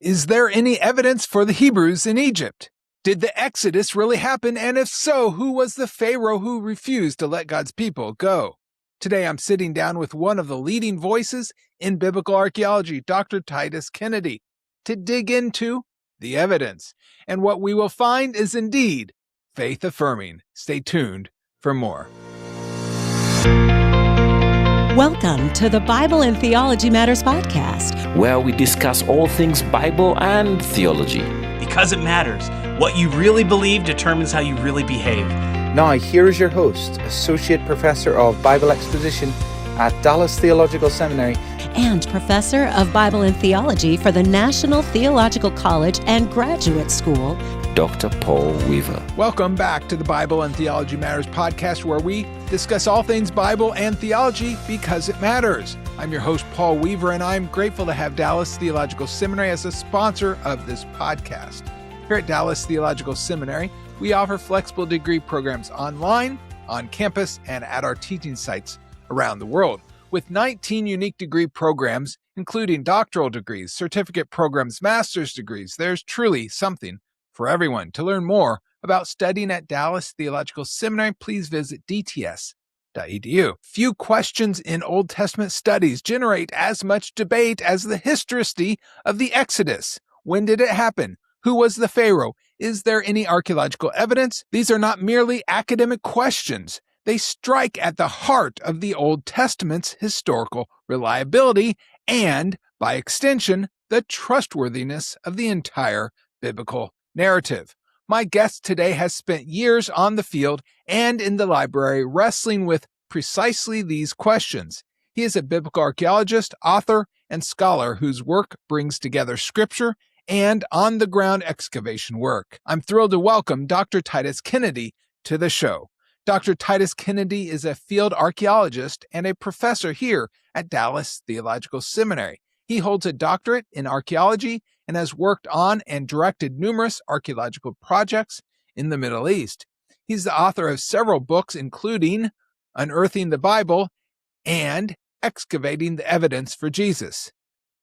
Is there any evidence for the Hebrews in Egypt? Did the Exodus really happen? And if so, who was the Pharaoh who refused to let God's people go? Today, I'm sitting down with one of the leading voices in biblical archaeology, Dr. Titus Kennedy, to dig into the evidence. And what we will find is indeed faith-affirming. Stay tuned for more. Welcome to the Bible and Theology Matters podcast, where we discuss all things Bible and theology. Because it matters. What you really believe determines how you really behave. Now, here is your host, Associate Professor of Bible Exposition at Dallas Theological Seminary and Professor of Bible and Theology for the National Theological College and Graduate School, Dr. Paul Weaver. Welcome back to the Bible and Theology Matters podcast, where we discuss all things Bible and theology because it matters. I'm your host, Paul Weaver, and I'm grateful to have Dallas Theological Seminary as a sponsor of this podcast. Here at Dallas Theological Seminary, we offer flexible degree programs online, on campus, and at our teaching sites around the world. With 19 unique degree programs, including doctoral degrees, certificate programs, master's degrees, there's truly something for everyone. To learn more about studying at Dallas Theological Seminary, please visit dts.edu. Few questions in Old Testament studies generate as much debate as the historicity of the Exodus. When did it happen? Who was the Pharaoh? Is there any archaeological evidence? These are not merely academic questions. They strike at the heart of the Old Testament's historical reliability and, by extension, the trustworthiness of the entire biblical narrative. My guest today has spent years on the field and in the library wrestling with precisely these questions. He is a biblical archaeologist, author, and scholar whose work brings together scripture and on-the-ground excavation work. I'm thrilled to welcome Dr. Titus Kennedy to the show. Dr. Titus Kennedy is a field archaeologist and a professor here at Dallas Theological Seminary. He holds a doctorate in archaeology and has worked on and directed numerous archaeological projects in the Middle East. He's the author of several books, including Unearthing the Bible and Excavating the Evidence for Jesus,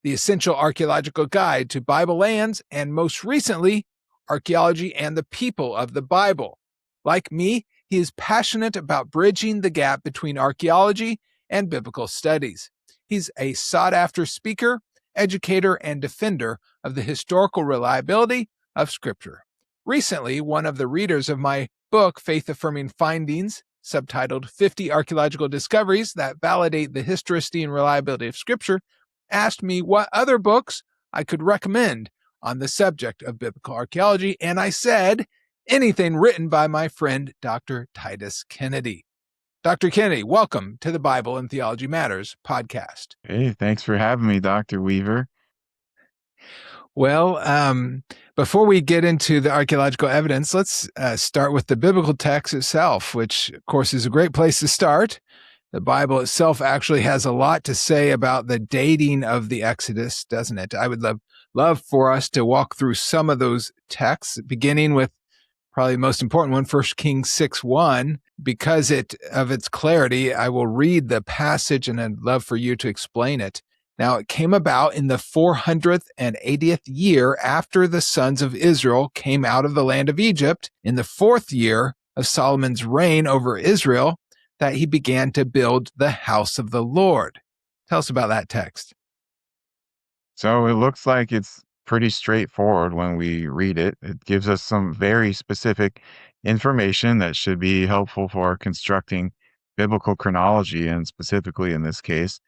The Essential Archaeological Guide to Bible Lands, and most recently, Archaeology and the People of the Bible. Like me, he is passionate about bridging the gap between archaeology and biblical studies. He's a sought-after speaker, educator, and defender of the historical reliability of Scripture. Recently, one of the readers of my book, Faith-Affirming Findings, subtitled 50 Archaeological Discoveries That Validate the Historicity and Reliability of Scripture, asked me what other books I could recommend on the subject of biblical archaeology, and I said, anything written by my friend, Dr. Titus Kennedy. Dr. Kennedy, welcome to the Bible and Theology Matters podcast. Hey, thanks for having me, Dr. Weaver. Well, before we get into the archaeological evidence, let's start with the biblical text itself, which, of course, is a great place to start. The Bible itself actually has a lot to say about the dating of the Exodus, doesn't it? I would love for us to walk through some of those texts, beginning with probably the most important one, 1 Kings 6:1. Because of its clarity, I will read the passage and I'd love for you to explain it. Now, it came about in the 480th year after the sons of Israel came out of the land of Egypt, in the 4th year of Solomon's reign over Israel, that he began to build the house of the Lord. Tell us about that text. So it looks like it's pretty straightforward when we read it. It gives us some very specific information that should be helpful for constructing biblical chronology, and specifically in this case,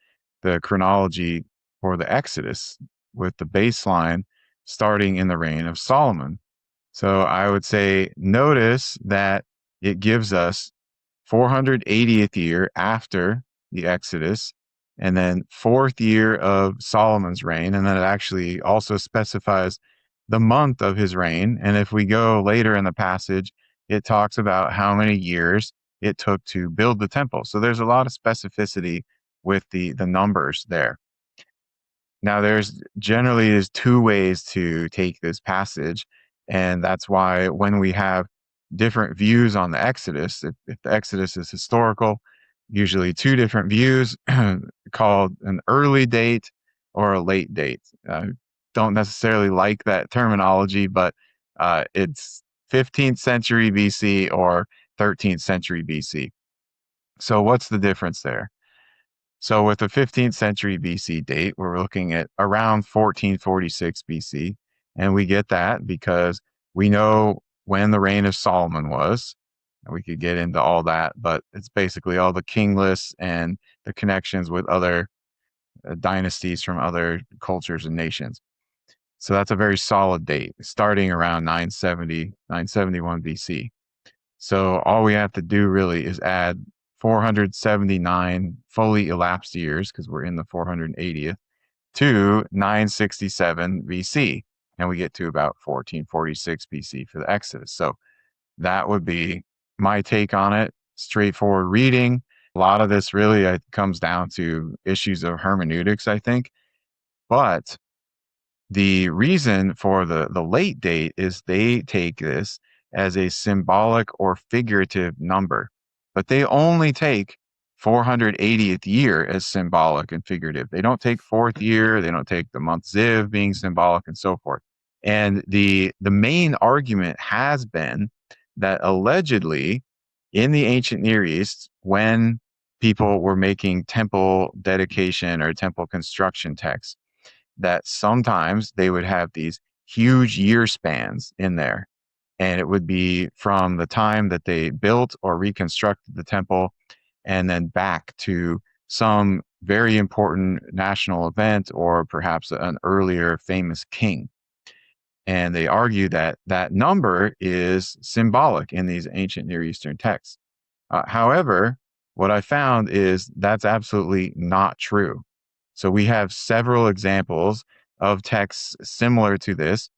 the chronology for the Exodus, with the baseline starting in the reign of Solomon. So I would say, notice that it gives us 480th year after the Exodus, and then 4th year of Solomon's reign, and then it actually also specifies the month of his reign. And if we go later in the passage, it talks about how many years it took to build the temple. So there's a lot of specificity with the numbers there. Now, there's generally two ways to take this passage, and that's why when we have different views on the Exodus, if the Exodus is historical, usually two different views called an early date or a late date. don't necessarily like that terminology, but it's 15th century BC or 13th century BC. So what's the difference there? So with the 15th century BC date, we're looking at around 1446 BC. And we get that because we know when the reign of Solomon was. We could get into all that, but it's basically all the king lists and the connections with other dynasties from other cultures and nations. So that's a very solid date, starting around 970, 971 BC. So all we have to do really is add 479 fully elapsed years, because we're in the 480th, to 967 BC. And we get to about 1446 BC for the Exodus. So that would be my take on it. Straightforward reading. A lot of this really comes down to issues of hermeneutics, I think. But the reason for the late date is they take this as a symbolic or figurative number, but they only take 480th year as symbolic and figurative. They don't take fourth year. They don't take the month Ziv being symbolic and so forth. And the main argument has been that allegedly in the ancient Near East, when people were making temple dedication or temple construction texts, that sometimes they would have these huge year spans in there. And it would be from the time that they built or reconstructed the temple and then back to some very important national event or perhaps an earlier famous king. And they argue that that number is symbolic in these ancient Near Eastern texts. However, what I found is that's absolutely not true. So we have several examples of texts similar to this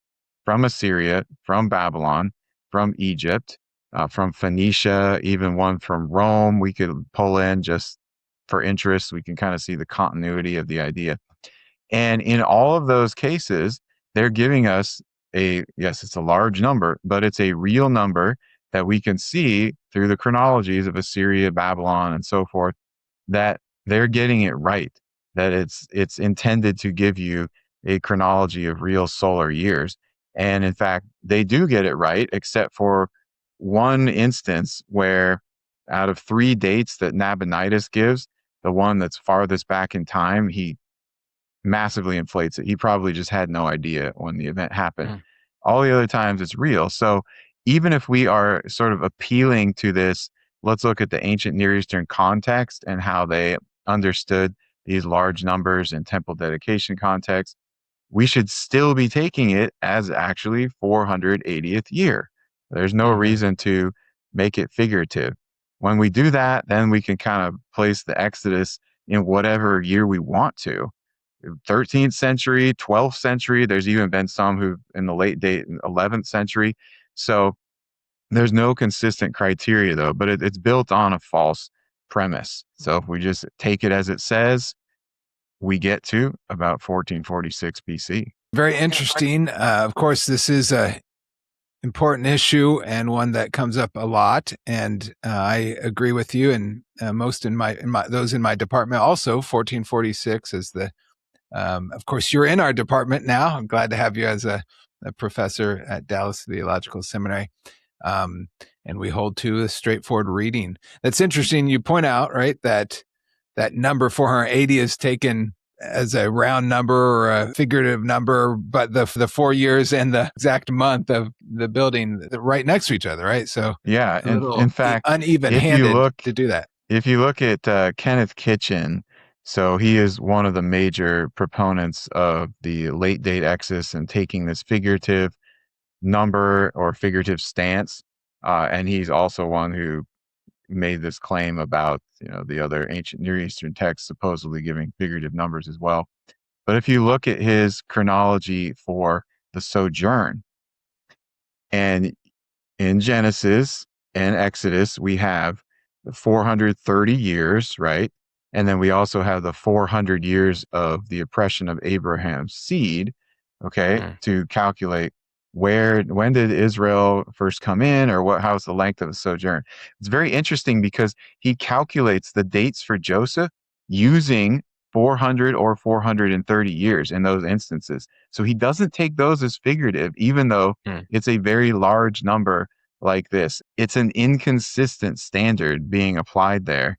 from Assyria, from Babylon, from Egypt, from Phoenicia, even one from Rome. We could pull in just for interest. We can kind of see the continuity of the idea. And in all of those cases, they're giving us yes, it's a large number, but it's a real number that we can see through the chronologies of Assyria, Babylon, and so forth, that they're getting it right, that it's intended to give you a chronology of real solar years. And in fact, they do get it right, except for one instance where out of 3 dates that Nabonidus gives, the one that's farthest back in time, he massively inflates it. He probably just had no idea when the event happened. All the other times it's real. So even if we are sort of appealing to this, let's look at the ancient Near Eastern context and how they understood these large numbers in temple dedication context, we should still be taking it as actually 480th year. There's no reason to make it figurative. When we do that, then we can kind of place the Exodus in whatever year we want to. 13th century, 12th century. There's even been some who in the late date 11th century. So there's no consistent criteria though, but it's built on a false premise. So if we just take it as it says, we get to about 1446 BC. Very interesting. Of course, this is a important issue and one that comes up a lot. And I agree with you. And most in my those in my department also 1446 is the. Of course, you're in our department now. I'm glad to have you as a professor at Dallas Theological Seminary. And we hold to a straightforward reading. That's interesting. You point out, right, that number 480 is taken as a round number or a figurative number, but the 4 years and the exact month of the building right next to each other, right? So yeah, in fact, uneven-handed to do that. If you look at Kenneth Kitchen, so he is one of the major proponents of the late date Exodus and taking this figurative number or figurative stance. And he's also one who made this claim about, the other ancient Near Eastern texts supposedly giving figurative numbers as well. But if you look at his chronology for the sojourn, and in Genesis and Exodus, we have the 430 years, right? And then we also have the 400 years of the oppression of Abraham's seed, okay, to calculate when did Israel first come in, or how's the length of the sojourn. It's very interesting because he calculates the dates for Joseph using 400 or 430 years in those instances. So he doesn't take those as figurative, even though it's a very large number like this. It's an inconsistent standard being applied there.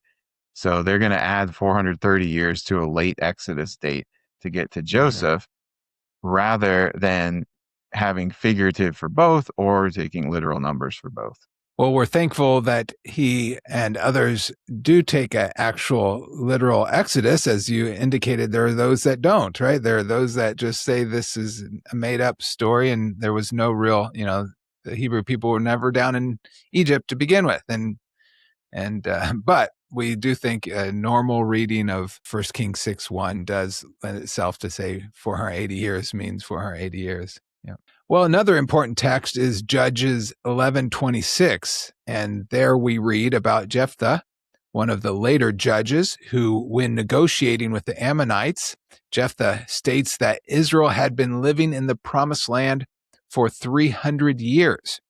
So they're going to add 430 years to a late Exodus date to get to Joseph, rather than having figurative for both or taking literal numbers for both. Well, we're thankful that he and others do take an actual literal Exodus. As you indicated, there are those that don't, right? There are those that just say this is a made up story and there was no real, the Hebrew people were never down in Egypt to begin with. But we do think a normal reading of 1 Kings 6:1 does lend itself to say 480 years means 480 years. Yeah. Well, another important text is Judges 11:26, and there we read about Jephthah, one of the later judges who, when negotiating with the Ammonites, Jephthah states that Israel had been living in the Promised Land for 300 years.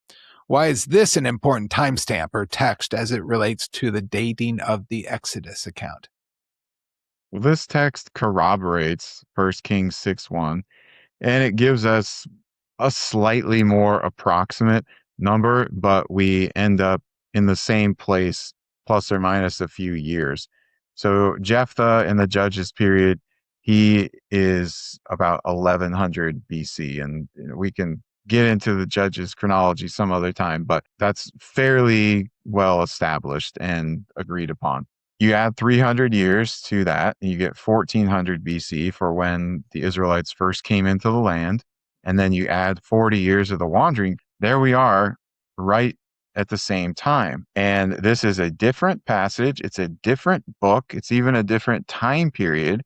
Why is this an important timestamp or text as it relates to the dating of the Exodus account? Well, this text corroborates 1 Kings 6:1, and it gives us a slightly more approximate number, but we end up in the same place, plus or minus a few years. So Jephthah in the Judges period, he is about 1100 BC, and we can get into the Judges chronology some other time, but that's fairly well established and agreed upon. You add 300 years to that, and you get 1400 BC for when the Israelites first came into the land. And then you add 40 years of the wandering. There we are right at the same time. And this is a different passage. It's a different book. It's even a different time period.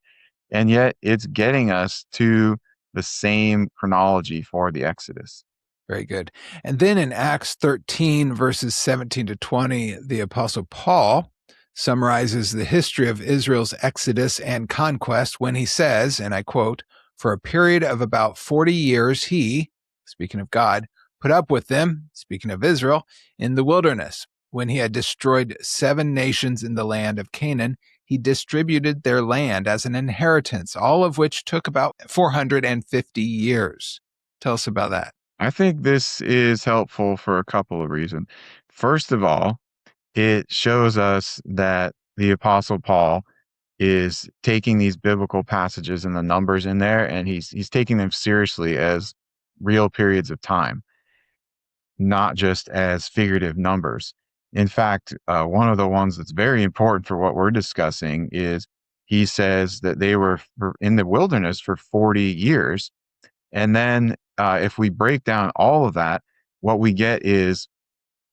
And yet it's getting us to the same chronology for the Exodus. Very good. And then in Acts 13, verses 17 to 20, the Apostle Paul summarizes the history of Israel's exodus and conquest when he says, and I quote, "For a period of about 40 years, he," speaking of God, "put up with them," speaking of Israel, "in the wilderness. When he had destroyed 7 nations in the land of Canaan, he distributed their land as an inheritance, all of which took about 450 years. Tell us about that. I think this is helpful for a couple of reasons. First of all, it shows us that the Apostle Paul is taking these biblical passages and the numbers in there, and he's taking them seriously as real periods of time, not just as figurative numbers. In fact, one of the ones that's very important for what we're discussing is he says that they were in the wilderness for 40 years. And then if we break down all of that, what we get is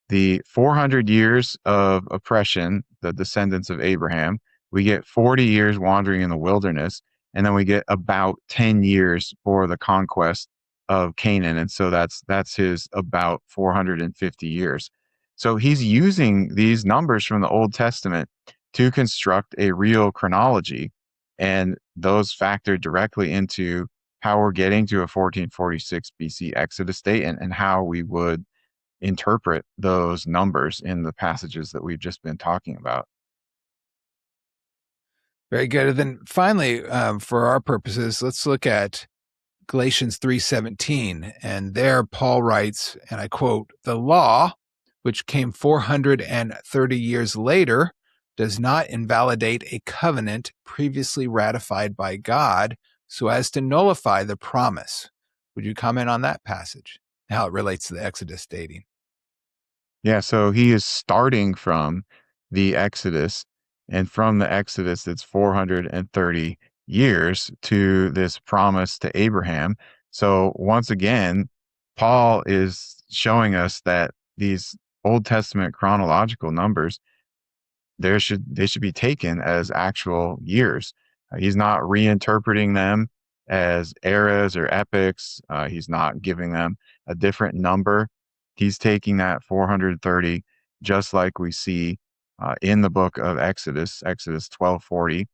the 400 years of oppression, the descendants of Abraham. We get 40 years wandering in the wilderness, and then we get about 10 years for the conquest of Canaan. And so that's his about 450 years. So he's using these numbers from the Old Testament to construct a real chronology, and those factor directly into how we're getting to a 1446 BC Exodus date and how we would interpret those numbers in the passages that we've just been talking about. Very good. And then finally, for our purposes, let's look at Galatians 3:17. And there Paul writes, and I quote, "The law, which came 430 years later, does not invalidate a covenant previously ratified by God so as to nullify the promise." Would you comment on that passage, how it relates to the Exodus dating? Yeah, so he is starting from the Exodus, and from the Exodus, it's 430 years to this promise to Abraham. So once again, Paul is showing us that these Old Testament chronological numbers, they should be taken as actual years. He's not reinterpreting them as eras or epochs. He's not giving them a different number. He's taking that 430, just like we see in the book of Exodus 12:40,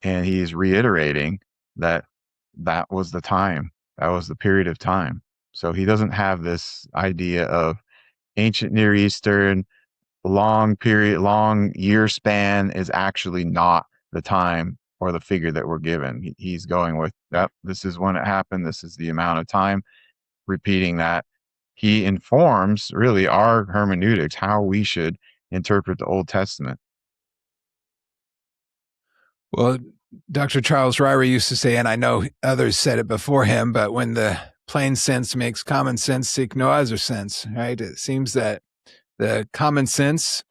and he's reiterating that that was the time, that was the period of time. So he doesn't have this idea of ancient Near Eastern, long period, long year span is actually not the time or the figure that we're given. He's going with that. This is when it happened. This is the amount of time, repeating that. He informs really our hermeneutics, how we should interpret the Old Testament. Well, Dr. Charles Ryrie used to say, and I know others said it before him, but when the plain sense makes common sense, seek no other sense, right? It seems that the common sense,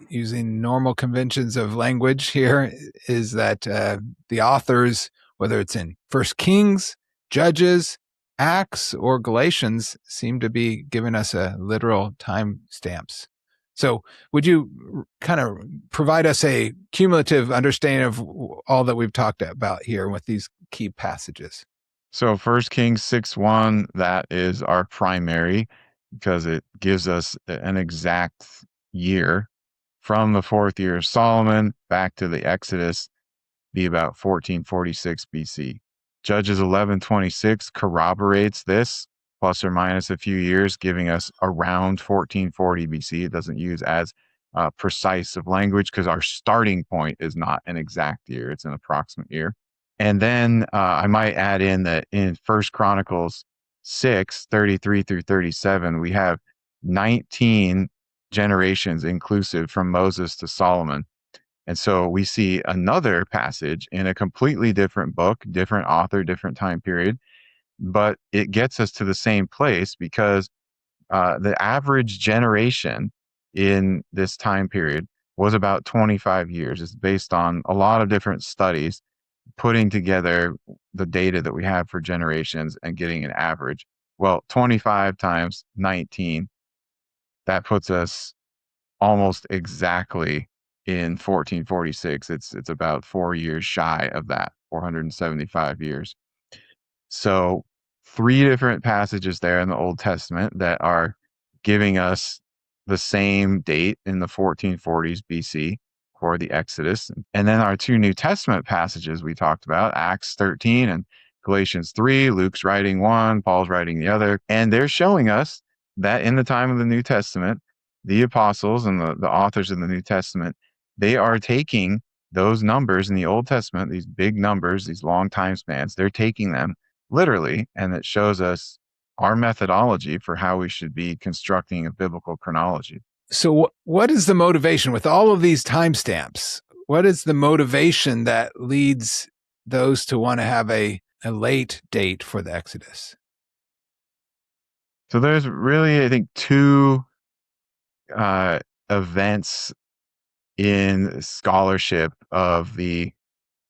using normal conventions of language here, is that the authors, whether it's in First Kings, Judges, Acts, or Galatians, seem to be giving us a literal time stamps. So would you kind of provide us a cumulative understanding of all that we've talked about here with these key passages? So 1 Kings 6:1, that is our primary, because it gives us an exact year from the 4th year of Solomon back to the Exodus, be about 1446 BC. Judges 11:26 corroborates this, plus or minus a few years, giving us around 1440 BC. It doesn't use as precise of language because our starting point is not an exact year, it's an approximate year. And then I might add in that in 1 Chronicles 6:33 through 37, we have 19 generations inclusive from Moses to Solomon. And so we see another passage in a completely different book, different author, different time period, but it gets us to the same place because the average generation in this time period was about 25 years. It's based on a lot of different studies, putting together the data that we have for generations and getting an average. Well, 25 times 19, that puts us almost exactly in 1446. It's about 4 years shy of that, 475 years. So 3 different passages there in the Old Testament that are giving us the same date in the 1440s BC for the Exodus. And then our 2 New Testament passages we talked about, Acts 13 and Galatians 3, Luke's writing one, Paul's writing the other. And they're showing us that in the time of the New Testament, the apostles and the authors of the New Testament, they are taking those numbers in the Old Testament, these big numbers, these long time spans, they're taking them literally, and it shows us our methodology for how we should be constructing a biblical chronology. So what is the motivation with all of these timestamps? What is the motivation that leads those to want to have a late date for the Exodus? So there's really, I think, 2 events in scholarship of the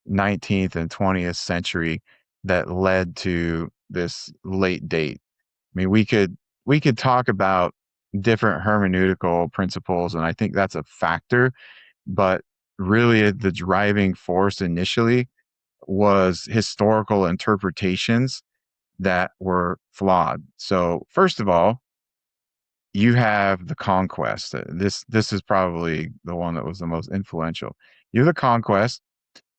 19th and 20th century that led to this late date. I mean, we could talk about different hermeneutical principles, and I think that's a factor, but really the driving force initially was historical interpretations that were flawed. So first of all, you have the conquest. This is probably the one that was the most influential. You have the conquest.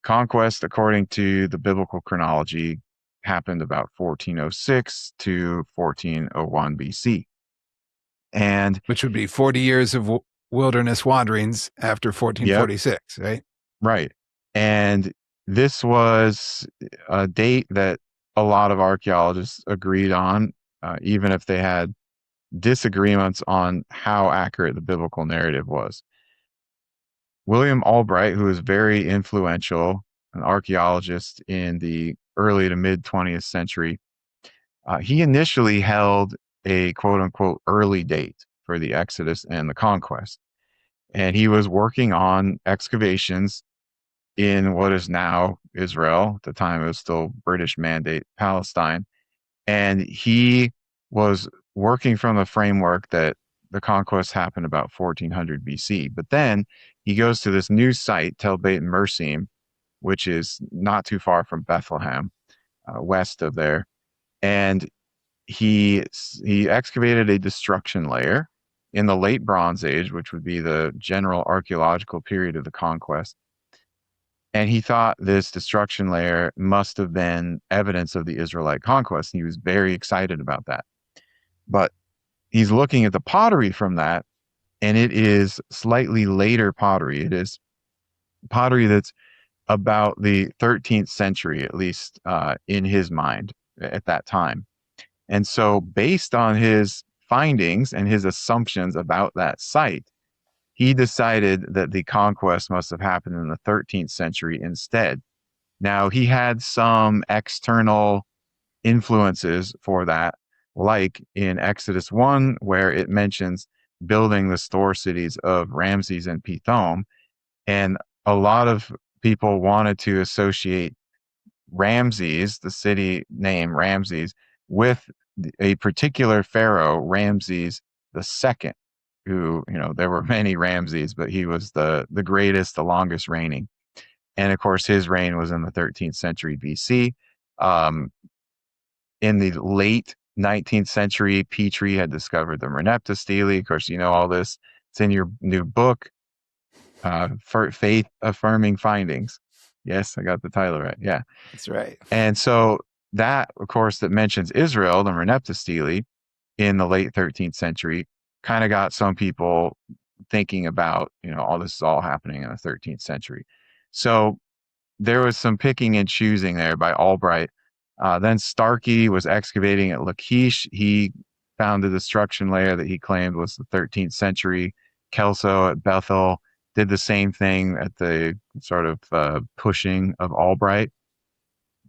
Conquest, according to the biblical chronology, happened about 1406 to 1401 BC. And which would be 40 years of wilderness wanderings after 1446, right? Right. And this was a date that a lot of archaeologists agreed on, even if they had disagreements on how accurate the biblical narrative was. William Albright, who was very influential, an archaeologist in the early to mid 20th century, he initially held a quote unquote early date for the Exodus and the conquest. And he was working on excavations in what is now Israel. At the time, it was still British Mandate Palestine. And he was working from the framework that the conquest happened about 1400 BC. But then he goes to this new site, Tel Beit Mersim, which is not too far from Bethlehem, west of there. And he excavated a destruction layer in the late Bronze Age, which would be the general archaeological period of the conquest. And he thought this destruction layer must have been evidence of the Israelite conquest. And he was very excited about that. But he's looking at the pottery from that, and it is slightly later pottery. It is pottery that's about the 13th century, at least in his mind at that time. And so, based on his findings and his assumptions about that site, he decided that the conquest must have happened in the 13th century instead. Now, he had some external influences for that, like in Exodus 1, where it mentions building the store cities of Ramses and Pithom. And a lot of people wanted to associate Ramses, the city name Ramses, with a particular pharaoh, Ramses II, who, there were many Ramses, but he was the greatest, the longest reigning. And of course, his reign was in the 13th century BC. In the late 19th century, Petrie had discovered the Merneptah stele. Of course, you know all this. It's in your new book, for Faith Affirming Findings. Yes, I got the title right. Yeah. That's right. And so that, of course, that mentions Israel, the Merneptah stele, in the late 13th century, kind of got some people thinking about, all this is all happening in the 13th century. So there was some picking and choosing there by Albright. Then Starkey was excavating at Lachish. He found a destruction layer that he claimed was the 13th century. Kelso at Bethel did the same thing at the sort of pushing of Albright.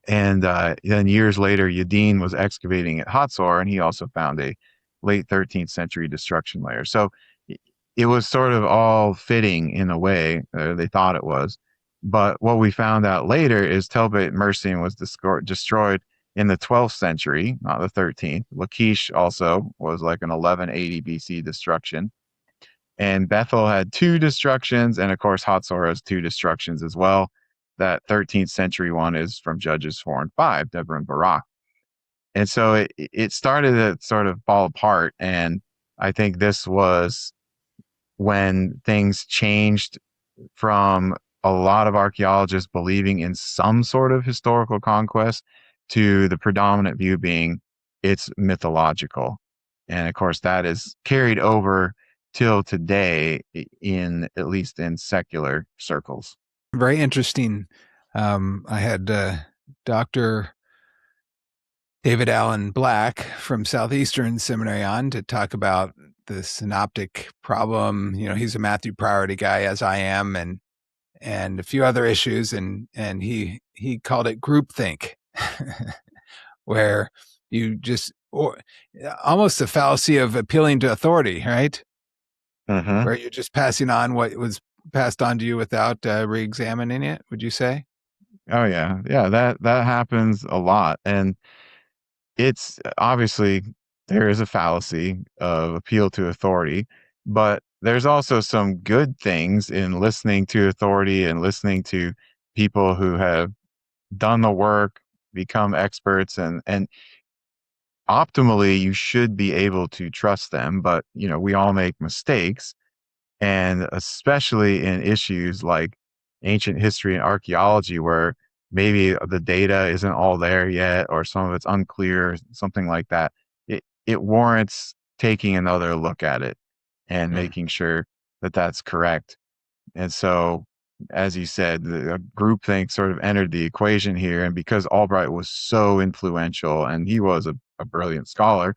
And then years later, Yadin was excavating at Hatzor, and he also found a late 13th century destruction layer. So it was sort of all fitting in a way. They thought it was. But what we found out later is Tel Beit Mersin was destroyed in the 12th century, not the 13th. Lachish also was like an 1180 BC destruction. And Bethel had 2 destructions, and of course Hatzor has 2 destructions as well. That 13th century one is from Judges 4 and 5, Deborah and Barak. And so it started to sort of fall apart, and I think this was when things changed from a lot of archaeologists believing in some sort of historical conquest to the predominant view being it's mythological. And of course, that is carried over till today, at least in secular circles. Very interesting. I had Dr. David Allen Black from Southeastern Seminary on to talk about the synoptic problem. He's a Matthew Priority guy, as I am, and a few other issues, and he called it groupthink, where you almost the fallacy of appealing to authority, right? Mm-hmm. Where you're just passing on what was passed on to you without re-examining it, would you say? Oh yeah. That happens a lot. And it's obviously there is a fallacy of appeal to authority, but there's also some good things in listening to authority and listening to people who have done the work, become experts, and optimally you should be able to trust them, but we all make mistakes. And especially in issues like ancient history and archaeology, where maybe the data isn't all there yet, or some of it's unclear, something like that, it warrants taking another look at it and making sure that that's correct. And so, as you said, the groupthink sort of entered the equation here. And because Albright was so influential and he was a brilliant scholar,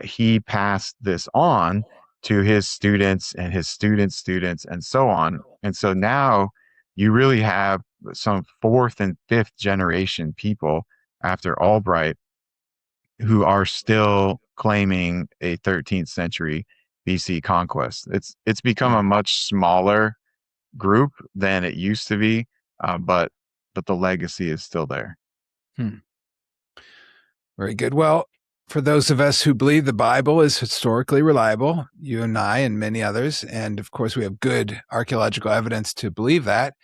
he passed this on to his students and his students' students and so on. And so now you really have some 4th and 5th generation people after Albright who are still claiming a 13th century BC conquest. It's become a much smaller group than it used to be, but the legacy is still there. Very good. Well, for those of us who believe the Bible is historically reliable, you and I and many others, and of course we have good archaeological evidence to believe that,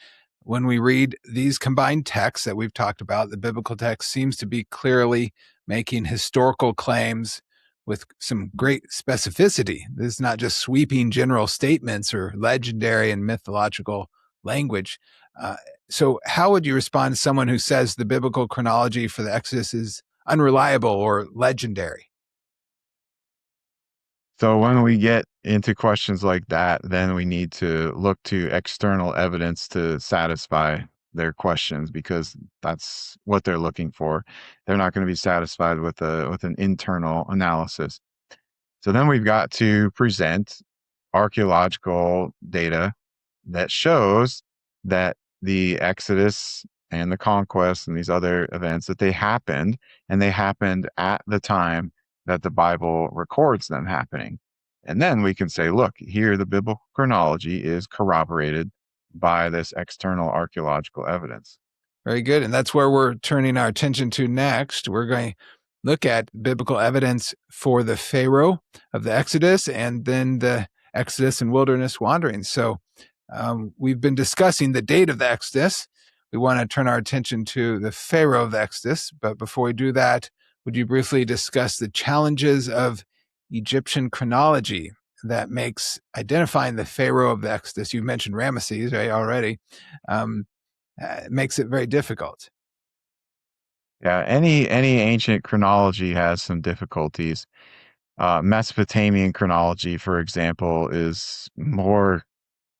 when we read these combined texts that we've talked about, the biblical text seems to be clearly making historical claims with some great specificity. This is not just sweeping general statements or legendary and mythological language. So how would you respond to someone who says the biblical chronology for the Exodus is unreliable or legendary? So when we get into questions like that, then we need to look to external evidence to satisfy their questions because that's what they're looking for. They're not going to be satisfied with an internal analysis. So then we've got to present archaeological data that shows that the Exodus and the conquest and these other events that they happened, and they happened at the time that the Bible records them happening. And then we can say, look, here the biblical chronology is corroborated by this external archaeological evidence. Very good. And that's where we're turning our attention to next. We're going to look at biblical evidence for the Pharaoh of the Exodus and then the Exodus and wilderness wanderings. So we've been discussing the date of the Exodus. We want to turn our attention to the Pharaoh of the Exodus. But before we do that, would you briefly discuss the challenges of Egyptian chronology that makes identifying the Pharaoh of the Exodus? You mentioned Ramesses, right, already. It makes it very difficult. Yeah, any ancient chronology has some difficulties. Mesopotamian chronology, for example, is more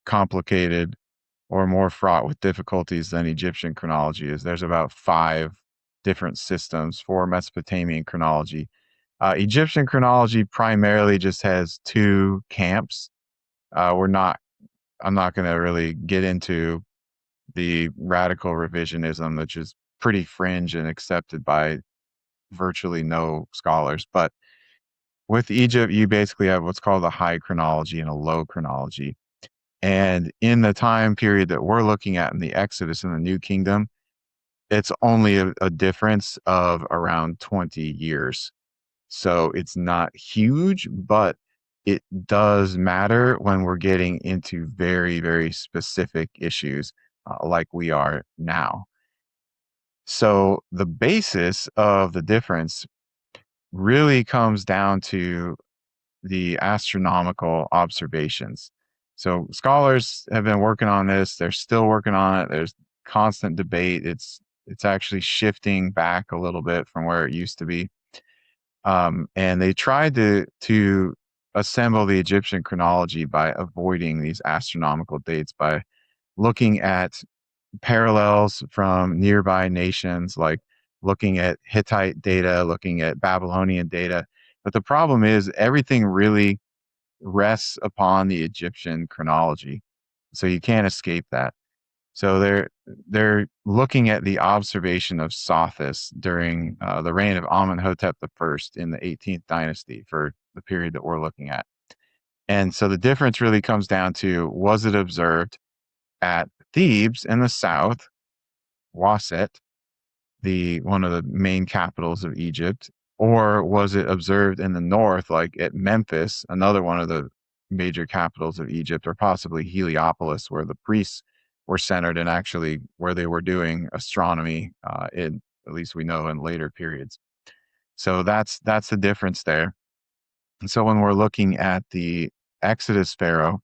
complicated or more fraught with difficulties than Egyptian chronology is. There's about 5 different systems for Mesopotamian chronology. Egyptian chronology primarily just has 2 camps. I'm not going to really get into the radical revisionism, which is pretty fringe and accepted by virtually no scholars. But with Egypt, you basically have what's called a high chronology and a low chronology. And in the time period that we're looking at in the Exodus and the New Kingdom, it's only a difference of around 20 years. So it's not huge, but it does matter when we're getting into very, very specific issues like we are now. So the basis of the difference really comes down to the astronomical observations. So scholars have been working on this. They're still working on it. There's constant debate. It's actually shifting back a little bit from where it used to be. And they tried to assemble the Egyptian chronology by avoiding these astronomical dates, by looking at parallels from nearby nations, like looking at Hittite data, looking at Babylonian data. But the problem is everything really rests upon the Egyptian chronology. So you can't escape that. So they're looking at the observation of Sothis during the reign of Amenhotep I in the 18th dynasty for the period that we're looking at. And so the difference really comes down to, was it observed at Thebes in the south, Waset, one of the main capitals of Egypt, or was it observed in the north, like at Memphis, another one of the major capitals of Egypt, or possibly Heliopolis, where the priests were centered and actually where they were doing astronomy, at least we know in later periods. So that's the difference there. And so when we're looking at the Exodus Pharaoh,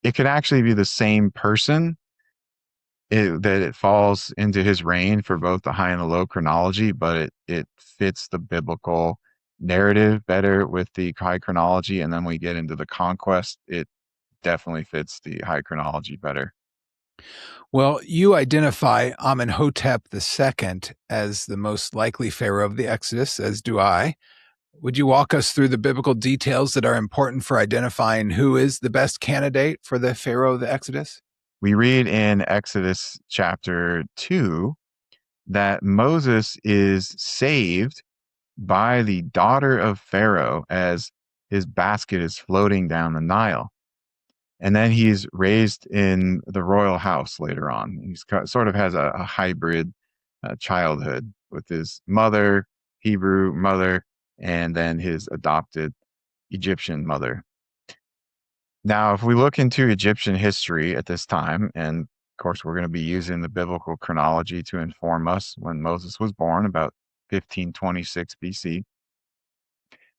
it could actually be the same person that it falls into his reign for both the high and the low chronology, but it fits the biblical narrative better with the high chronology. And then we get into the conquest, it definitely fits the high chronology better. Well, you identify Amenhotep II as the most likely pharaoh of the Exodus, as do I. Would you walk us through the biblical details that are important for identifying who is the best candidate for the pharaoh of the Exodus? We read in Exodus chapter 2 that Moses is saved by the daughter of Pharaoh as his basket is floating down the Nile. And then he's raised in the royal house later on. He sort of has a hybrid childhood with his mother, Hebrew mother, and then his adopted Egyptian mother. Now, if we look into Egyptian history at this time, and of course we're going to be using the biblical chronology to inform us when Moses was born, about 1526 BC,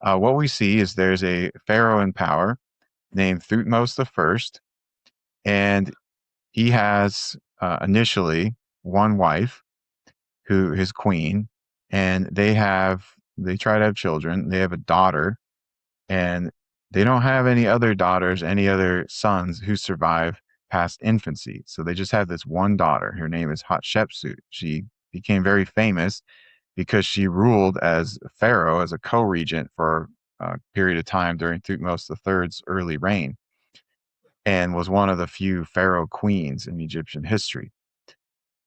what we see is there's a pharaoh in power named Thutmose I, and he has initially one wife, who his queen, and they try to have children. They have a daughter, and they don't have any other daughters, any other sons who survive past infancy. So they just have this one daughter. Her name is Hatshepsut. She became very famous because she ruled as pharaoh, as a co-regent for a period of time during Thutmose III's early reign, and was one of the few pharaoh queens in Egyptian history.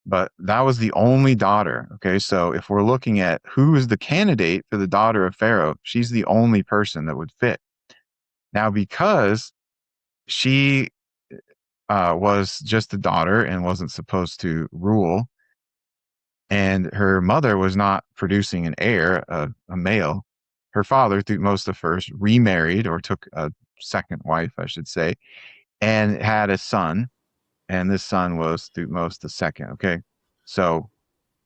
But that was the only daughter. Okay, so if we're looking at who is the candidate for the daughter of Pharaoh, she's the only person that would fit. Now, because she was just a daughter and wasn't supposed to rule, and her mother was not producing an heir, a male, her father, Thutmose I, remarried, or took a second wife, I should say, and had a son. And this son was Thutmose II. Okay, so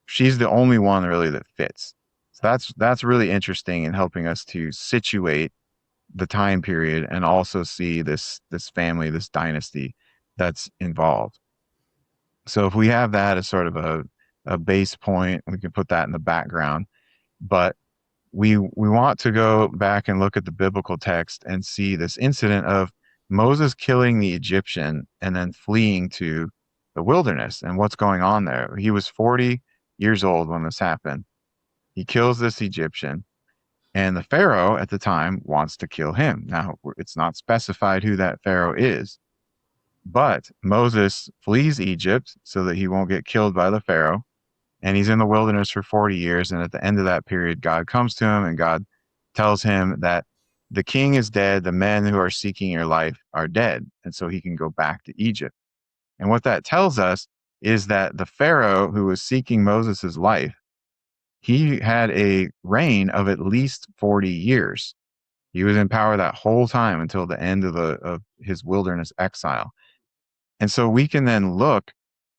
she's the only one really that fits. So that's really interesting in helping us to situate the time period and also see this family, this dynasty that's involved. So if we have that as sort of a base point, we can put that in the background. But we want to go back and look at the biblical text and see this incident of Moses killing the Egyptian and then fleeing to the wilderness and what's going on there. He was 40 years old when this happened. He kills this Egyptian, and the Pharaoh at the time wants to kill him. Now, it's not specified who that Pharaoh is, but Moses flees Egypt so that he won't get killed by the Pharaoh. And he's in the wilderness for 40 years. And at the end of that period, God comes to him and God tells him that the king is dead. The men who are seeking your life are dead. And so he can go back to Egypt. And what that tells us is that the Pharaoh who was seeking Moses' life, he had a reign of at least 40 years. He was in power that whole time until the end of his wilderness exile. And so we can then look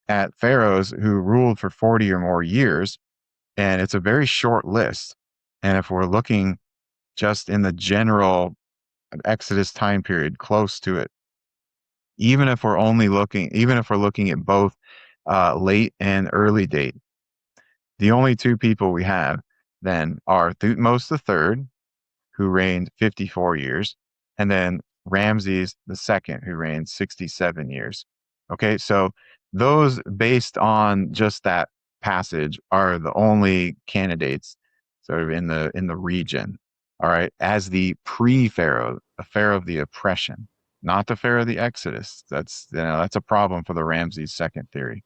at pharaohs who ruled for 40 or more years, and it's a very short list. And if we're looking just in the general Exodus time period, close to it, even if we're looking at both late and early date, the only two people we have then are Thutmose III, who reigned 54 years, and then Ramses II, who reigned 67 years. Okay, so those, based on just that passage, are the only candidates sort of in the region, all right, as the pre-Pharaoh, a Pharaoh of the oppression, not the Pharaoh of the Exodus. That's a problem for the Ramses II theory.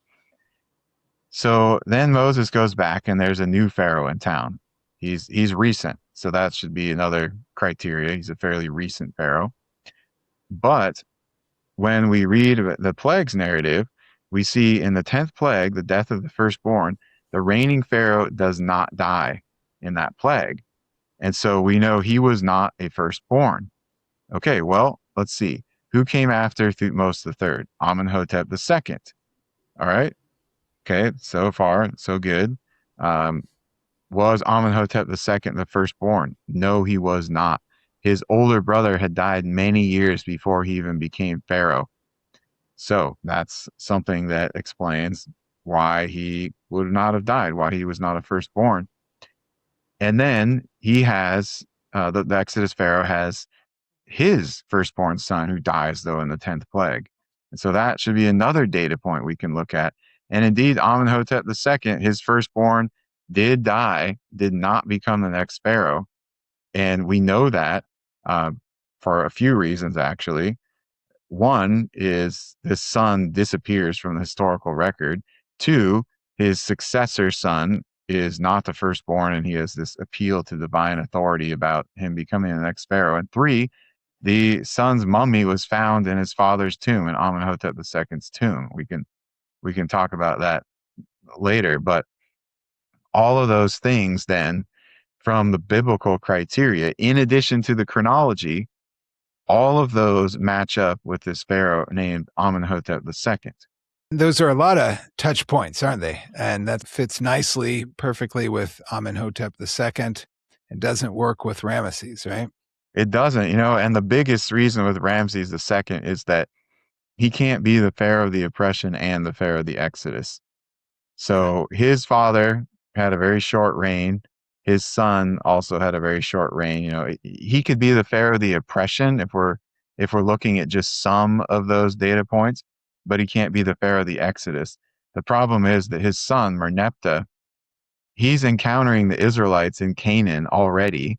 So then Moses goes back, and there's a new Pharaoh in town. He's recent, so that should be another criteria. He's a fairly recent Pharaoh. But when we read the plagues narrative, we see in the 10th plague, the death of the firstborn, the reigning Pharaoh does not die in that plague. And so we know he was not a firstborn. Okay, well, let's see. Who came after Thutmose III? Amenhotep II. All right. Okay, so far, so good. Was Amenhotep II the firstborn? No, he was not. His older brother had died many years before he even became Pharaoh. So that's something that explains why he would not have died, why he was not a firstborn. And then he has, the Exodus Pharaoh has his firstborn son who dies, though, in the 10th plague. And so that should be another data point we can look at. And indeed, Amenhotep II, his firstborn, did die, did not become the next Pharaoh. And we know that for a few reasons, actually. One is his son disappears from the historical record. Two, his successor son is not the firstborn, and he has this appeal to divine authority about him becoming the next Pharaoh. And three, the son's mummy was found in his father's tomb, in Amenhotep II's tomb. We can talk about that later, but all of those things then, from the biblical criteria, in addition to the chronology, all of those match up with this Pharaoh named Amenhotep II. Those are a lot of touch points, aren't they? And that fits nicely, perfectly with Amenhotep II. It doesn't work with Ramesses, right? It doesn't, and the biggest reason with Ramses II is that he can't be the Pharaoh of the oppression and the Pharaoh of the Exodus. So his father had a very short reign. His son also had a very short reign. He could be the Pharaoh of the oppression if we're looking at just some of those data points, but he can't be the Pharaoh of the Exodus. The problem is that his son, Merneptah, he's encountering the Israelites in Canaan already,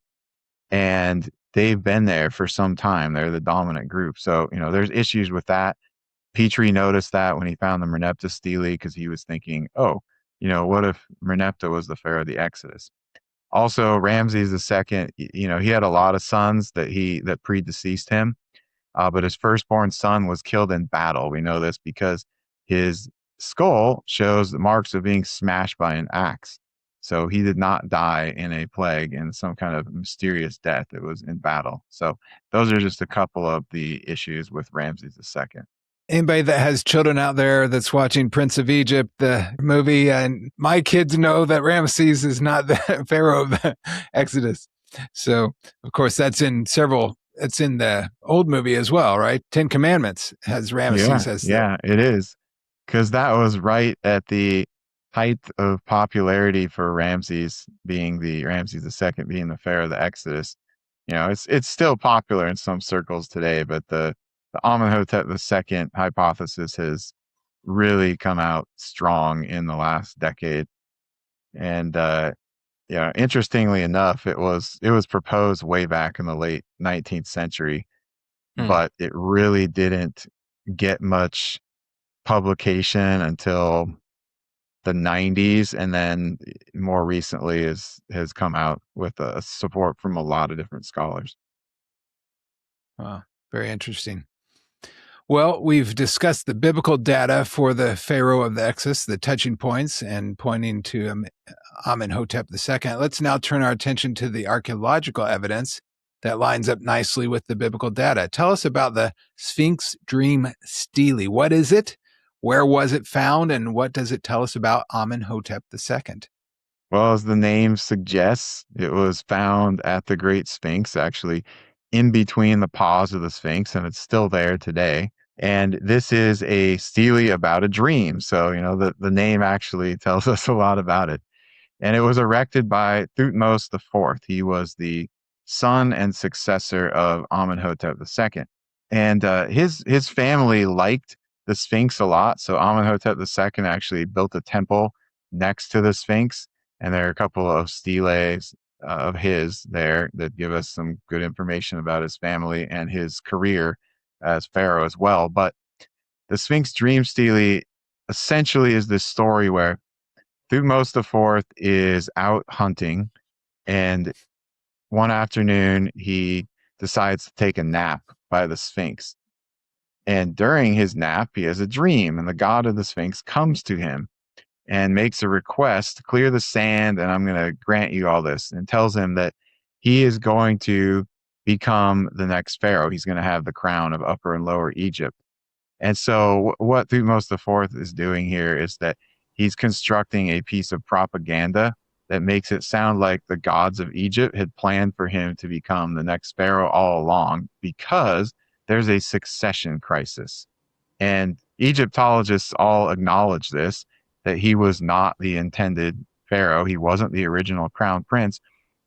and they've been there for some time. They're the dominant group. So, there's issues with that. Petrie noticed that when he found the Merneptah stele, because he was thinking, what if Merneptah was the Pharaoh of the Exodus? Also, Ramses II, he had a lot of sons that predeceased him, but his firstborn son was killed in battle. We know this because his skull shows the marks of being smashed by an axe. So he did not die in a plague in some kind of mysterious death. It was in battle. So those are just a couple of the issues with Ramses II. Anybody that has children out there that's watching Prince of Egypt, the movie, and my kids know that Ramses is not the Pharaoh of the Exodus. So, of course, it's in the old movie as well, right? 10 Commandments has Ramses as Yeah, it is. Because that was right at the height of popularity for Ramses II being the Pharaoh of the Exodus. It's still popular in some circles today, but the Amenhotep II hypothesis has really come out strong in the last decade. And interestingly enough, it was proposed way back in the late 19th century, but it really didn't get much publication until the 90s, and then more recently has come out with support from a lot of different scholars. Wow, very interesting. Well, we've discussed the biblical data for the Pharaoh of the Exodus, the touching points, and pointing to Amenhotep II. Let's now turn our attention to the archaeological evidence that lines up nicely with the biblical data. Tell us about the Sphinx Dream Stele. What is it? Where was it found? And what does it tell us about Amenhotep II? Well, as the name suggests, it was found at the Great Sphinx, actually in between the paws of the Sphinx, and it's still there today. And this is a stele about a dream. So, the name actually tells us a lot about it. And it was erected by Thutmose IV. He was the son and successor of Amenhotep II. And his family liked the Sphinx a lot. So Amenhotep II actually built a temple next to the Sphinx. And there are a couple of steles of his there that give us some good information about his family and his career as pharaoh as well. But the Sphinx Dream Stele essentially is this story where Thutmose IV is out hunting, and one afternoon he decides to take a nap by the Sphinx. And during his nap, he has a dream, and the god of the Sphinx comes to him and makes a request, clear the sand, and I'm going to grant you all this, and tells him that he is going to become the next pharaoh. He's going to have the crown of Upper and Lower Egypt. And so what Thutmose IV is doing here is that he's constructing a piece of propaganda that makes it sound like the gods of Egypt had planned for him to become the next pharaoh all along, because there's a succession crisis. And Egyptologists all acknowledge this, that he was not the intended pharaoh. He wasn't the original crown prince.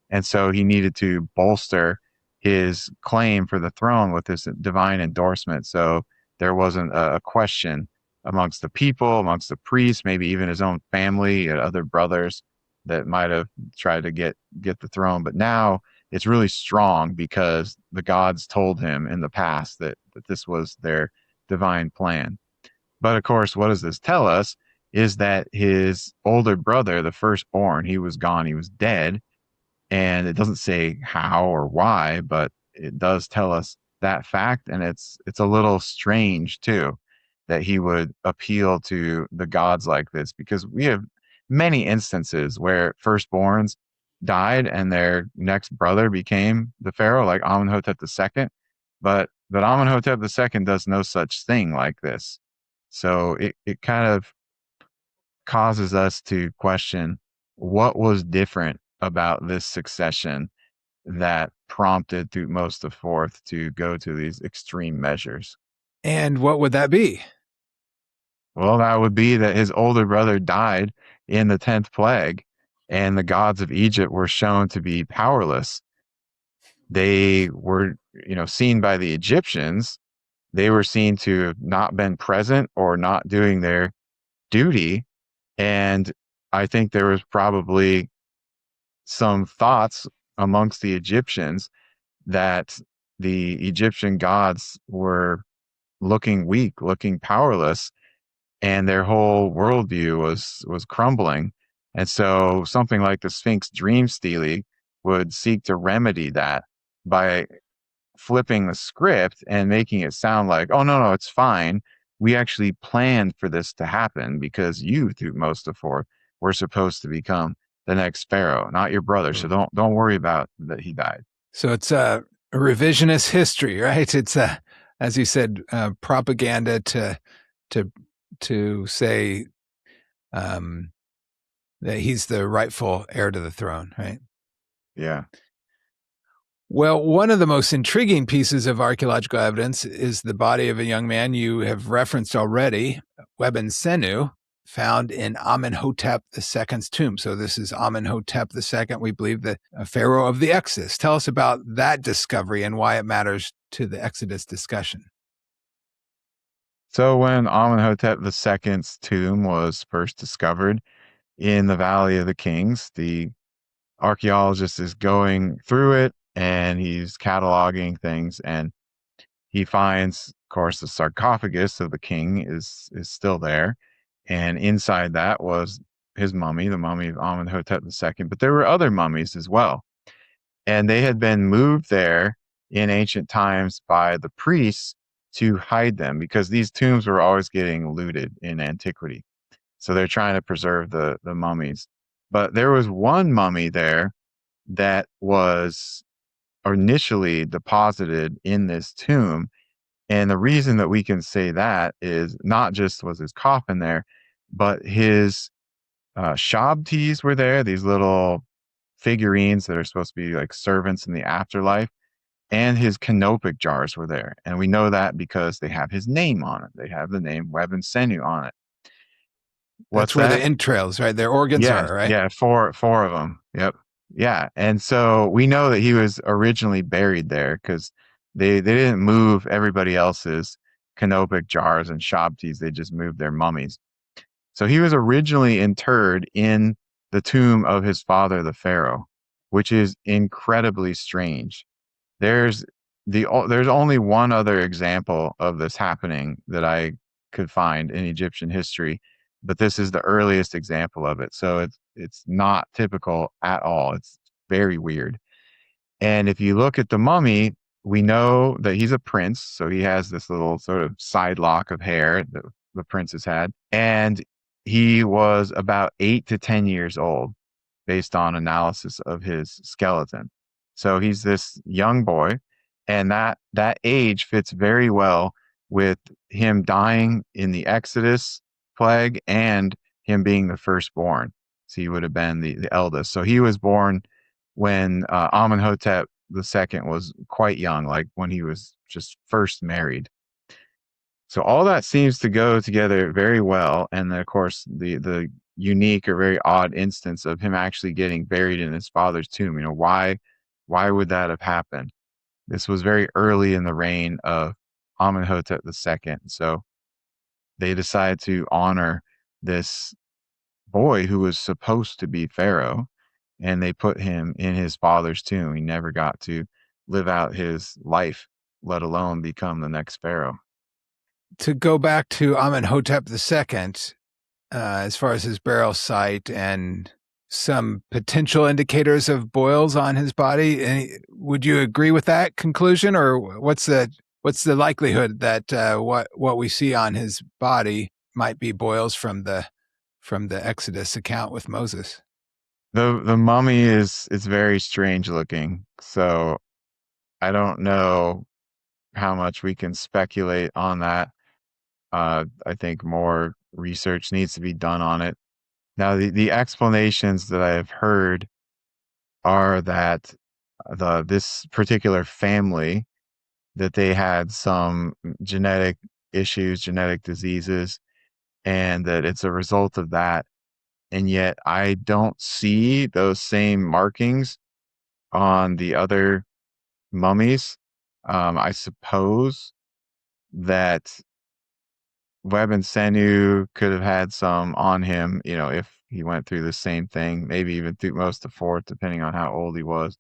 And so he needed to bolster his claim for the throne with this divine endorsement. So there wasn't a question amongst the people, amongst the priests, maybe even his own family, other brothers that might have tried to get the throne. But now it's really strong because the gods told him in the past that this was their divine plan. But of course, what does this tell us is that his older brother, the firstborn, he was gone, he was dead. And it doesn't say how or why, but it does tell us that fact. And it's a little strange too, that he would appeal to the gods like this, because we have many instances where firstborns died and their next brother became the pharaoh, like Amenhotep II. But Amenhotep II does no such thing like this. So it kind of causes us to question what was different about this succession that prompted Thutmose IV to go to these extreme measures. And what would that be? Well, that would be that his older brother died in the 10th plague, and the gods of Egypt were shown to be powerless. They were, seen by the Egyptians they were seen to have not been present or not doing their duty. And I think there was probably some thoughts amongst the Egyptians that the Egyptian gods were looking weak, looking powerless, and their whole worldview was crumbling. And so something like the Sphinx dream stele would seek to remedy that by flipping the script and making it sound like, oh no, it's fine. We actually planned for this to happen because you, Thutmose, were supposed to become the next pharaoh, not your brother. So don't worry about that he died. So it's a revisionist history, right? It's as you said, propaganda to say that he's the rightful heir to the throne, right? Yeah. Well, one of the most intriguing pieces of archaeological evidence is the body of a young man you have referenced already, Webensenu, found in Amenhotep II's tomb. So this is Amenhotep II, we believe, the pharaoh of the Exodus. Tell us about that discovery and why it matters to the Exodus discussion. So when Amenhotep II's tomb was first discovered in the Valley of the Kings, the archaeologist is going through it and he's cataloging things, and he finds, of course, the sarcophagus of the king is still there, and inside that was his mummy, the mummy of Amenhotep II. But there were other mummies as well, and they had been moved there in ancient times by the priests to hide them because these tombs were always getting looted in antiquity. So they're trying to preserve the mummies. But there was one mummy there that was initially deposited in this tomb. And the reason that we can say that is not just was his coffin there, but his shabtis were there, these little figurines that are supposed to be like servants in the afterlife, and his canopic jars were there. And we know that because they have his name on it. They have the name Webensenu on it. That's where the entrails, right? Their organs are, right? Yeah, four of them. Yep. Yeah. And so we know that he was originally buried there because they didn't move everybody else's canopic jars and shabtis. They just moved their mummies. So he was originally interred in the tomb of his father, the pharaoh, which is incredibly strange. There's only one other example of this happening that I could find in Egyptian history, but this is the earliest example of it. So it's not typical at all. It's very weird. And if you look at the mummy, we know that he's a prince. So he has this little sort of side lock of hair that the princes had. And he was about 8 to 10 years old based on analysis of his skeleton. So he's this young boy, and that age fits very well with him dying in the Exodus plague and him being the firstborn. So he would have been the eldest. So he was born when Amenhotep II was quite young, like when he was just first married. So all that seems to go together very well. And then, of course, the unique or very odd instance of him actually getting buried in his father's tomb. Why would that have happened? This was very early in the reign of Amenhotep II. So they decided to honor this boy who was supposed to be pharaoh, and they put him in his father's tomb. He never got to live out his life, let alone become the next pharaoh. To go back to Amenhotep II, as far as his burial site and some potential indicators of boils on his body, would you agree with that conclusion, or what's the likelihood that what we see on his body might be boils from the Exodus account with Moses? The mummy is very strange looking, so I don't know how much we can speculate on that. I think more research needs to be done on it. Now, the explanations that I have heard are that this particular family, that they had some genetic issues, genetic diseases, and that it's a result of that. And yet I don't see those same markings on the other mummies. I suppose that Webb and Senu could have had some on him, if he went through the same thing, maybe even through most of the fourth, depending on how old he was.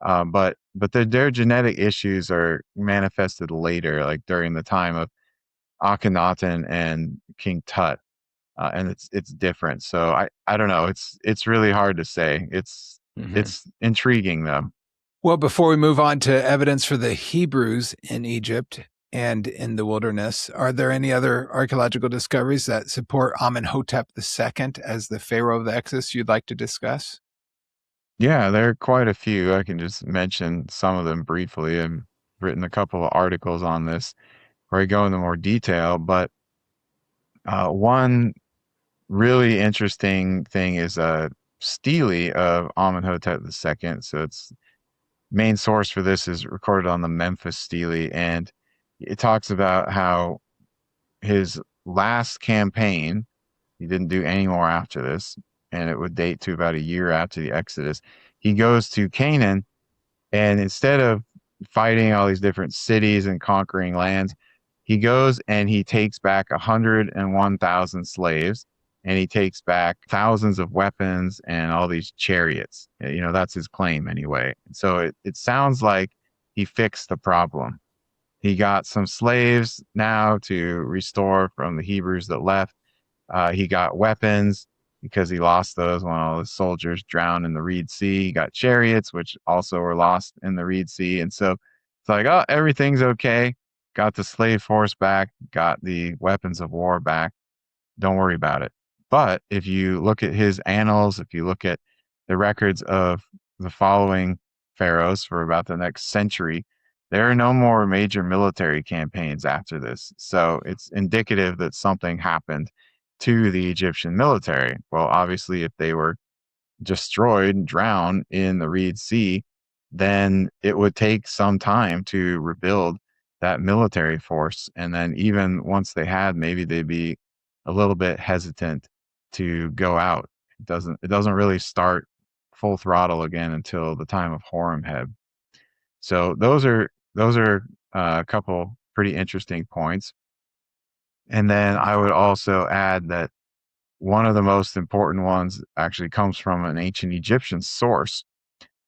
But their genetic issues are manifested later, like during the time of Akhenaten and King Tut, and it's different. So I don't know. It's really hard to say. It's intriguing though. Well, before we move on to evidence for the Hebrews in Egypt and in the wilderness, are there any other archaeological discoveries that support Amenhotep II as the Pharaoh of the Exodus you'd like to discuss? Yeah, there are quite a few. I can just mention some of them briefly. I've written a couple of articles on this where I go into more detail, but one really interesting thing is a stele of Amenhotep II. So its main source for this is recorded on the Memphis stele, and it talks about how his last campaign, he didn't do any more after this, and it would date to about a year after the Exodus. He goes to Canaan, and instead of fighting all these different cities and conquering lands, he goes and he takes back 101,000 slaves, and he takes back thousands of weapons and all these chariots. That's his claim anyway. So it sounds like he fixed the problem. He got some slaves now to restore from the Hebrews that left. He got weapons because he lost those when all his soldiers drowned in the Reed Sea. He got chariots, which also were lost in the Reed Sea. And so it's like, oh, everything's okay. Got the slave force back, got the weapons of war back. Don't worry about it. But if you look at his annals, if you look at the records of the following pharaohs for about the next century, there are no more major military campaigns after this. So it's indicative that something happened to the Egyptian military. Well, obviously, if they were destroyed and drowned in the Reed Sea, then it would take some time to rebuild that military force. And then even once they had, maybe they'd be a little bit hesitant to go out. It doesn't really start full throttle again until the time of Horemheb. So those are a couple pretty interesting points. And then I would also add that one of the most important ones actually comes from an ancient Egyptian source,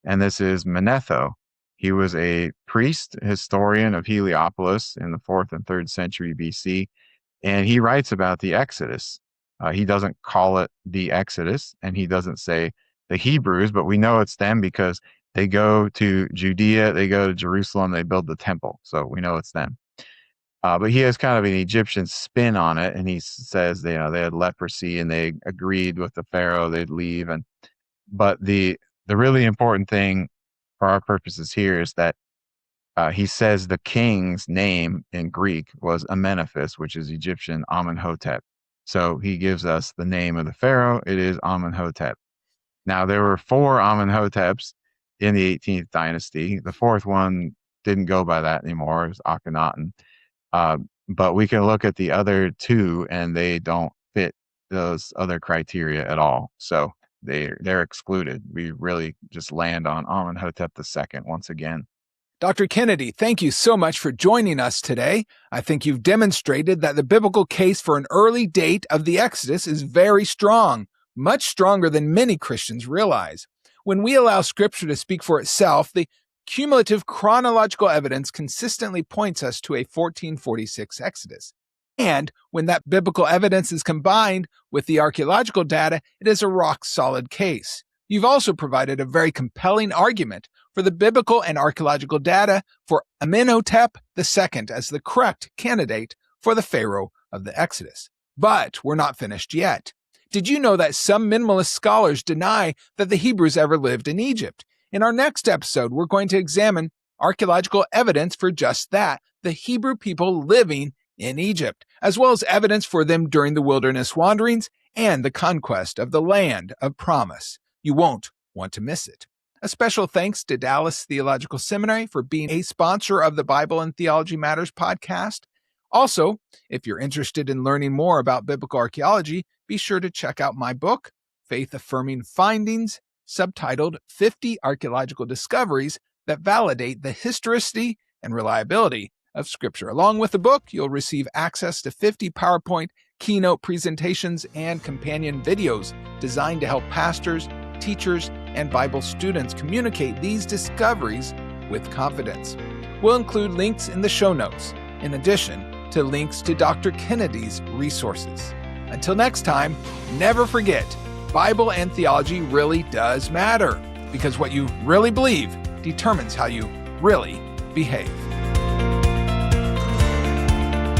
and this is Manetho. He was a priest, historian of Heliopolis in the 4th and 3rd century BC, and he writes about the Exodus. He doesn't call it the Exodus, and he doesn't say the Hebrews, but we know it's them because they go to Judea, they go to Jerusalem, they build the temple, so we know it's them. But he has kind of an Egyptian spin on it, and he says they had leprosy and they agreed with the Pharaoh they'd leave. But the really important thing for our purposes here is that he says the king's name in Greek was Amenephis, which is Egyptian Amenhotep. So he gives us the name of the Pharaoh. It is Amenhotep. Now, there were 4 Amenhoteps in the 18th dynasty. The 4th one didn't go by that anymore. It was Akhenaten. But we can look at the other 2, and they don't fit those other criteria at all. So they're excluded. We really just land on Amenhotep II once again. Dr. Kennedy, thank you so much for joining us today. I think you've demonstrated that the biblical case for an early date of the Exodus is very strong, much stronger than many Christians realize. When we allow Scripture to speak for itself, the cumulative chronological evidence consistently points us to a 1446 Exodus. And when that biblical evidence is combined with the archaeological data, it is a rock-solid case. You've also provided a very compelling argument for the biblical and archaeological data for Amenhotep II as the correct candidate for the Pharaoh of the Exodus. But we're not finished yet. Did you know that some minimalist scholars deny that the Hebrews ever lived in Egypt? In our next episode, we're going to examine archaeological evidence for just that, the Hebrew people living in Egypt, as well as evidence for them during the wilderness wanderings and the conquest of the land of promise. You won't want to miss it. A special thanks to Dallas Theological Seminary for being a sponsor of the Bible and Theology Matters podcast. Also, if you're interested in learning more about biblical archaeology, be sure to check out my book, Faith Affirming Findings, subtitled 50 Archaeological Discoveries That Validate the Historicity and Reliability of Scripture. Along with the book, you'll receive access to 50 PowerPoint keynote presentations and companion videos designed to help pastors, teachers, and Bible students communicate these discoveries with confidence. We'll include links in the show notes, in addition to links to Dr. Kennedy's resources. Until next time, never forget, Bible and theology really does matter, because what you really believe determines how you really behave.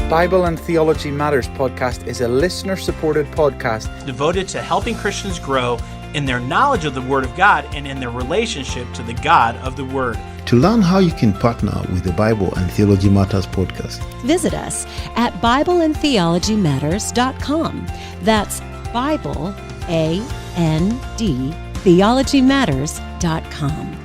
Bible and Theology Matters podcast is a listener-supported podcast devoted to helping Christians grow in their knowledge of the Word of God and in their relationship to the God of the Word. To learn how you can partner with the Bible and Theology Matters podcast, visit us at BibleandTheologyMatters.com. That's Bible, A-N-D, TheologyMatters.com.